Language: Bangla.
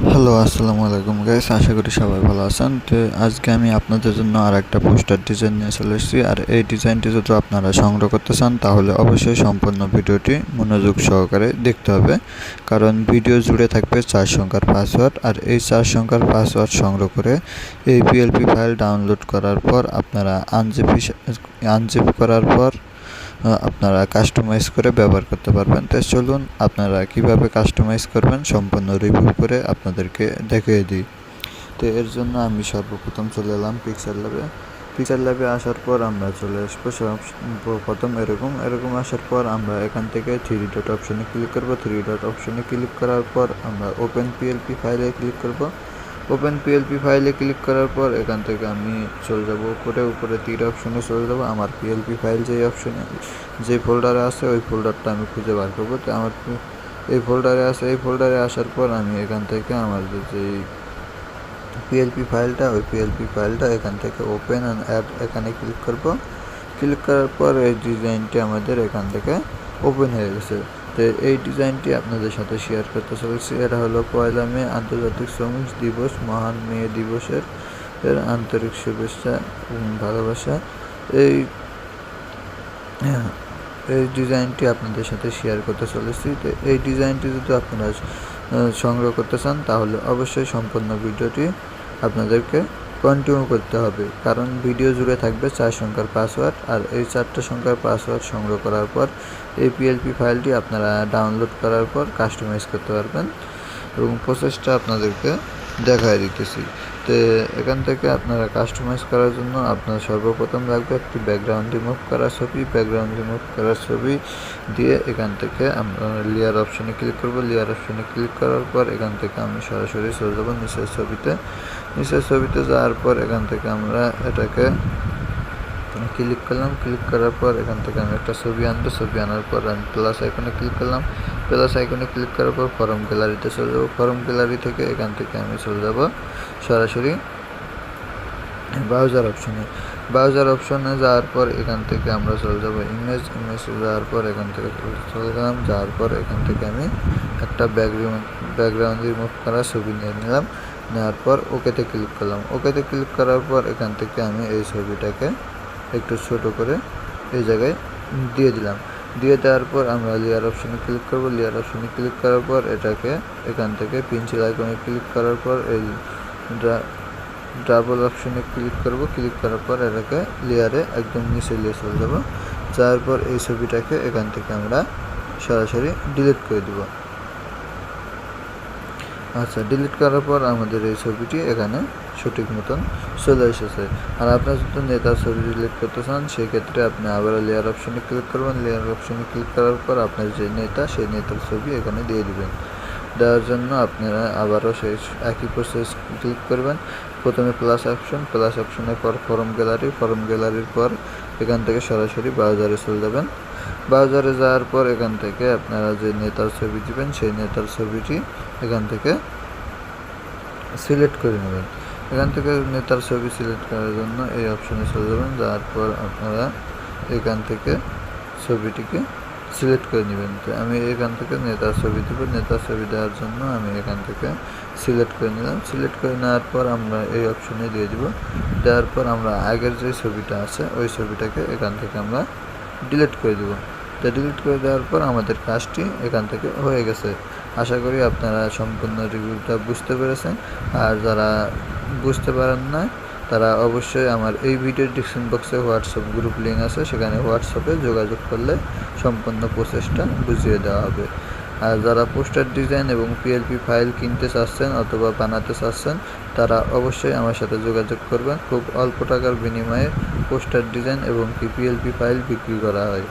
হ্যালো, আসসালামু আলাইকুম গাইস। আশা করি সবাই ভালো আছেন। তো আজকে আমি আপনাদের জন্য আরেকটা পোস্টার ডিজাইন নিয়ে চলে এসেছি। আর এই ডিজাইনটি যদি আপনারা সংগ্রহ করতে চান তাহলে অবশ্যই সম্পূর্ণ ভিডিওটি মনোযোগ সহকারে দেখতে হবে, কারণ ভিডিও জুড়ে থাকবে 4 সংখ্যার পাসওয়ার্ড। আর এই 4 সংখ্যার পাসওয়ার্ড সংগ্রহ করে এই পিএলপি ফাইল ডাউনলোড করার পর আপনারা আনজিপ করার পর আপনারা কাস্টমাইজ করে ব্যবহার করতে পারবেন। তো চলুন আপনারা কিভাবে কাস্টমাইজ করবেন সম্পূর্ণ রিভিউ করে আপনাদেরকে দেখিয়ে দিই। তো এর জন্য আমি সর্বপ্রথম চলে এলাম পিকচার ল্যাবে আসার পর আমরা চলে আসবো প্রথম এরকম আসার পর আমরা এখান থেকে 3 ডট অপশনে ক্লিক করব। 3 ডট অপশনে ক্লিক করার পর আমরা ওপেন পিএলপি ফাইলে ক্লিক করব। ওপেন পিএলপি ফাইলে ক্লিক করার পর এখান থেকে আমি চলে যাব উপরে তীর অপশনে চলে যাব। আমার পিএলপি ফাইল যে ফোল্ডারে আছে ওই ফোল্ডারটা আমি খুঁজে বার করবো। তো আমার এই ফোল্ডারে আছে, এই ফোল্ডারে আসার পর আমি এখান থেকে আমার যে পিএলপি ফাইলটা ওই পিএলপি ফাইলটা এখান থেকে ওপেন অ্যান্ড অ্যাড এখানে ক্লিক করব। ক্লিক করার পর এই ডিজাইনটি আমাদের এখান থেকে ওপেন হয়ে গেছে। তো এই ডিজাইনটি আপনাদের সাথে শেয়ার করতে চলেছি। এটা হলো 1 মে আন্তর্জাতিক শ্রমিক দিবস, মহান মে দিবসের আন্তরিক শুভেচ্ছা এবং ভালোবাসা। এই এই ডিজাইনটি আপনাদের সাথে শেয়ার করতে চলেছি। তো এই ডিজাইনটি যদি আপনারা সংগ্রহ করতে চান তাহলে অবশ্যই সম্পূর্ণ ভিডিওটি আপনাদেরকে কন্টিনিউ করতে হবে, কারণ ভিডিও জুড়ে থাকবে 4 সংখ্যার পাসওয়ার্ড। আর এই 4টা সংখ্যার পাসওয়ার্ড সংগ্রহ করার পর এই পিএলপি ফাইলটি আপনারা ডাউনলোড করার পর কাস্টমাইজ করতে পারবেন এবং প্রসেসটা আপনাদেরকে দেখায় দিতেছি। তো এখান থেকে আপনারা কাস্টমাইজ করার জন্য আপনার সর্বপ্রথম লাগবে একটি ব্যাকগ্রাউন্ড রিমুভ করার ছবি। ব্যাকগ্রাউন্ড রিমুভ করার ছবি দিয়ে এখান থেকে আমরা লেয়ার অপশনে ক্লিক করব। লেয়ার অপশনে ক্লিক করার পর এখান থেকে আমি সরাসরি চলে যাব নিচের ছবিতে যাওয়ার পর এখান থেকে আমরা এটাকে ক্লিক করলাম। ক্লিক করার পর এখান থেকে আমি একটা ছবি আনবো। ছবি আনার পর আমি প্লাস আইকনে ক্লিক করলাম। প্লাস আইকনে ক্লিক করার পর ফরম গ্যালারিতে চলে যাব। ফরম গ্যালারি থেকে এখান থেকে আমি চলে যাব সরাসরি ব্রাউজার অপশনে যাওয়ার পর এখান থেকে আমরা চলে যাব ইমেজ যাওয়ার পর এখান থেকে চলে গেলাম। যাওয়ার পর এখান থেকে আমি একটা ব্যাকগ্রাউন্ড রিমুভ করা ছবি নিয়ে নিলাম। নেওয়ার পর ওকেতে ক্লিক করলাম। ওকেতে ক্লিক করার পর এখান থেকে আমি এই ছবিটাকে একটু ছোট করে এই জায়গায় দিয়ে দিলাম। দিয়ে দেওয়ার পর আমরা লেয়ার অপশনে ক্লিক করব। লেয়ার অপশনে ক্লিক করার পর এটাকে এখান থেকে পেন্সিল আইকনে ক্লিক করার পর এই ডাবল অপশনে ক্লিক করব। ক্লিক করার পর এটাকে লেয়ারে একদম নিচে নিয়ে চলে যাব। যাওয়ার পর এই ছবিটাকে এখান থেকে আমরা সরাসরি ডিলিট করে দেব। আচ্ছা, ডিলিট করার পর আমাদের এই ছবিটি এখানে সঠিক মতন চলে এসেছে। আর আপনার যদি নেতার ছবি ডিলিট করতে চান সেক্ষেত্রে আপনি আবারও লেয়ার অপশনে ক্লিক করবেন। লেয়ার অপশনে ক্লিক করার পর আপনার যে নেতা সেই নেতার ছবি এখানে দিয়ে দিবেন। দেওয়ার জন্য আপনারা আবারও সেই একই প্রসেস ক্লিক করবেন। প্রথমে প্লাস অপশনের পর ফরম গ্যালারির পর এখান থেকে সরাসরি ব্রাউজারে চলে যাবেন। ব্রাউজারে যাওয়ার পর এখান থেকে আপনারা যে নেতার ছবি দিবেন সেই নেতার ছবিটি এখান থেকে সিলেক্ট করে নেবেন। এখান থেকে নেতার ছবি সিলেক্ট করার জন্য এই অপশনে চলে যাবেন। যাওয়ার পর আপনারা এখান থেকে ছবিটিকে সিলেক্ট করে নেবেন। তো আমি এখান থেকে নেতার ছবি দেবো। নেতার ছবি দেওয়ার জন্য আমি এখান থেকে সিলেক্ট করে নিলাম। সিলেক্ট করে নেওয়ার পর আমরা এই অপশনে দিয়ে দিব। দেওয়ার পর আমরা আগের যে ছবিটা আছে ওই ছবিটাকে এখান থেকে আমরা ডিলিট করে দেবো। তো ডিলিট করে দেওয়ার পর আমাদের কাজটি এখান থেকে হয়ে গেছে। আশা করি আপনারা সম্পূর্ণ রিভিউটা বুঝতে পেরেছেন। আর যারা বুঝতে পারেন না তারা অবশ্যই আমার এই ভিডিওর ডিসক্রিপশন বক্সে হোয়াটসঅ্যাপ গ্রুপ লিঙ্ক আছে, সেখানে হোয়াটসঅ্যাপে যোগাযোগ করলে সম্পূর্ণ প্রসেসটা বুঝিয়ে দেওয়া হবে। আর যারা পোস্টার ডিজাইন এবং পিএলপি ফাইল কিনতে চাচ্ছেন অথবা বানাতে চাচ্ছেন তারা অবশ্যই আমার সাথে যোগাযোগ করবেন। খুব অল্প টাকার বিনিময়ে পোস্টার ডিজাইন এবং পিএলপি ফাইল বিক্রি করা হয়।